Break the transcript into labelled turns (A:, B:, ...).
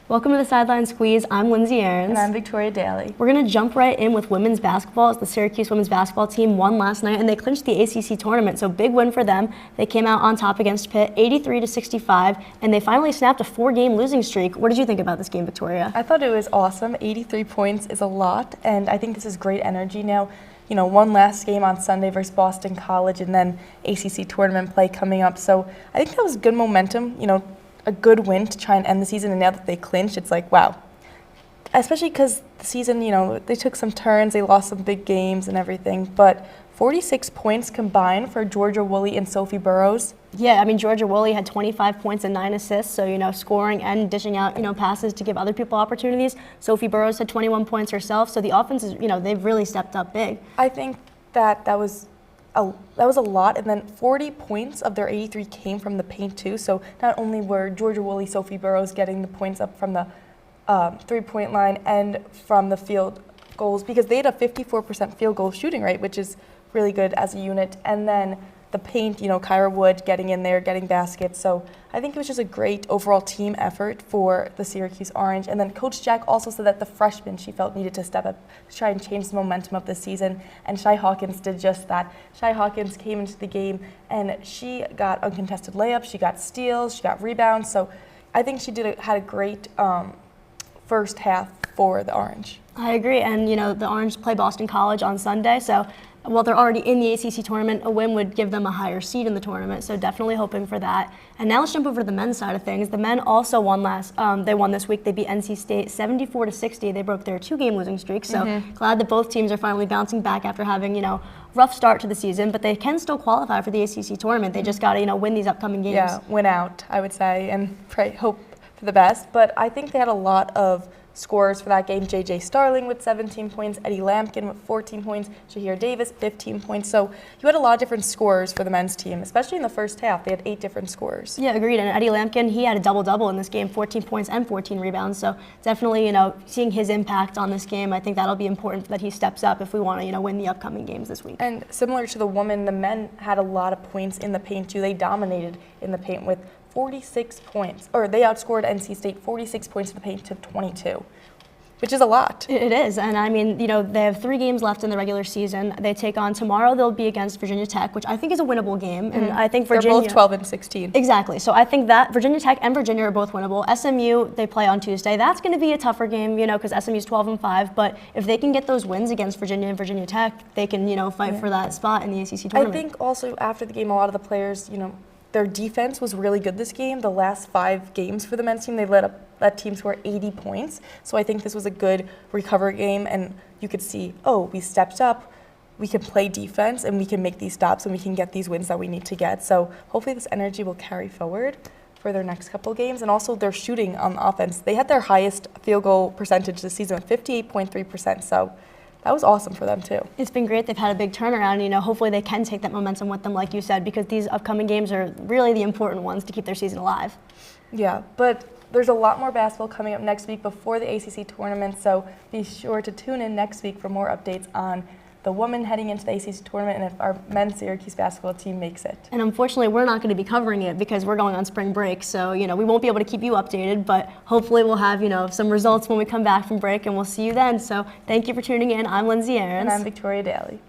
A: Welcome to the Sideline Squeeze. I'm Lindsay
B: And I'm Victoria Daly.
A: We're going to jump right in with women's basketball. As the Syracuse women's basketball team won last night and they clinched the ACC tournament, so big win for them. They came out on top against Pitt, 83-65, and they finally snapped a 4-game losing streak. What did you think about this game, Victoria?
B: I thought it was awesome. 83 points is a lot, and I think this is great energy now. You know, one last game on Sunday versus Boston College and then ACC tournament play coming up. So I think that was good momentum, you know, a good win to try and end the season. And now that they clinched, it's like, wow. Especially because the season, you know, they took some turns, they lost some big games and everything. But 46 points combined for Georgia Woolley and Sophie Burrows.
A: Yeah, I mean, Georgia Woolley had 25 points and 9 assists, so, you know, scoring and dishing out, you know, passes to give other people opportunities. Sophie Burrows had 21 points herself, so the offense is, you know, they've really stepped up big.
B: I think that was a lot, and then 40 points of their 83 came from the paint too. So not only were Georgia Woolley, Sophie Burrows getting the points up from the three-point line and from the field goals, because they had a 54% field goal shooting rate, which is really good as a unit. And then the paint, you know, Kyra Wood getting in there, getting baskets. So I think it was just a great overall team effort for the Syracuse Orange. And then Coach Jack also said that the freshmen she felt needed to step up to try and change the momentum of the season. And Shai Hawkins did just that. Shai Hawkins came into the game and she got uncontested layups, she got steals, she got rebounds. So I think she had a great first half for the Orange.
A: I agree, and you know, the Orange play Boston College on Sunday, so while they're already in the ACC tournament, a win would give them a higher seed in the tournament, so definitely hoping for that. And now let's jump over to the men's side of things. The men also won they won this week. They beat NC State 74-60. They broke their 2-game losing streak, so glad that both teams are finally bouncing back after having, you know, rough start to the season, but they can still qualify for the ACC tournament. They just got to, you know, win these upcoming games.
B: Yeah, win out, I would say, and hope for the best. But I think they had a lot of scorers for that game. JJ Starling with 17 points, Eddie Lampkin with 14 points, Shahir Davis 15 points. So you had a lot of different scorers for the men's team, especially in the first half. They had 8 different scorers.
A: Yeah, agreed. And Eddie Lampkin, he had a double-double in this game, 14 points and 14 rebounds. So definitely, you know, seeing his impact on this game, I think that'll be important that he steps up if we want to, you know, win the upcoming games this week.
B: And similar to the women, the men had a lot of points in the paint too. They dominated in the paint with 46 points, or they outscored NC State 46 points in the paint to 22. Which is a lot.
A: It is, and I mean, you know, they have 3 games left in the regular season. They take on tomorrow. They'll be against Virginia Tech, which I think is a winnable game, and I think Virginia.
B: They're both 12 and 16.
A: Exactly. So I think that Virginia Tech and Virginia are both winnable. SMU, they play on Tuesday. That's going to be a tougher game, you know, because SMU's 12 and 5. But if they can get those wins against Virginia and Virginia Tech, they can, you know, fight for that spot in the ACC tournament.
B: I think also after the game, a lot of the players, you know, their defense was really good this game. The last 5 games for the men's team, they let team score 80 points. So I think this was a good recovery game, and you could see, oh, we stepped up, we can play defense, and we can make these stops, and we can get these wins that we need to get. So hopefully this energy will carry forward for their next couple of games. And also their shooting on offense. They had their highest field goal percentage this season with 58.3%. So that was awesome for them too.
A: It's been great. They've had a big turnaround. You know, hopefully they can take that momentum with them, like you said, because these upcoming games are really the important ones to keep their season alive.
B: Yeah, but there's a lot more basketball coming up next week before the ACC tournament, so be sure to tune in next week for more updates on the women heading into the ACC tournament and if our men's Syracuse basketball team makes it.
A: And unfortunately, we're not going to be covering it because we're going on spring break, so, you know, we won't be able to keep you updated, but hopefully we'll have, you know, some results when we come back from break, and we'll see you then. So thank you for tuning in. I'm Lindsay
B: And I'm Victoria Daly.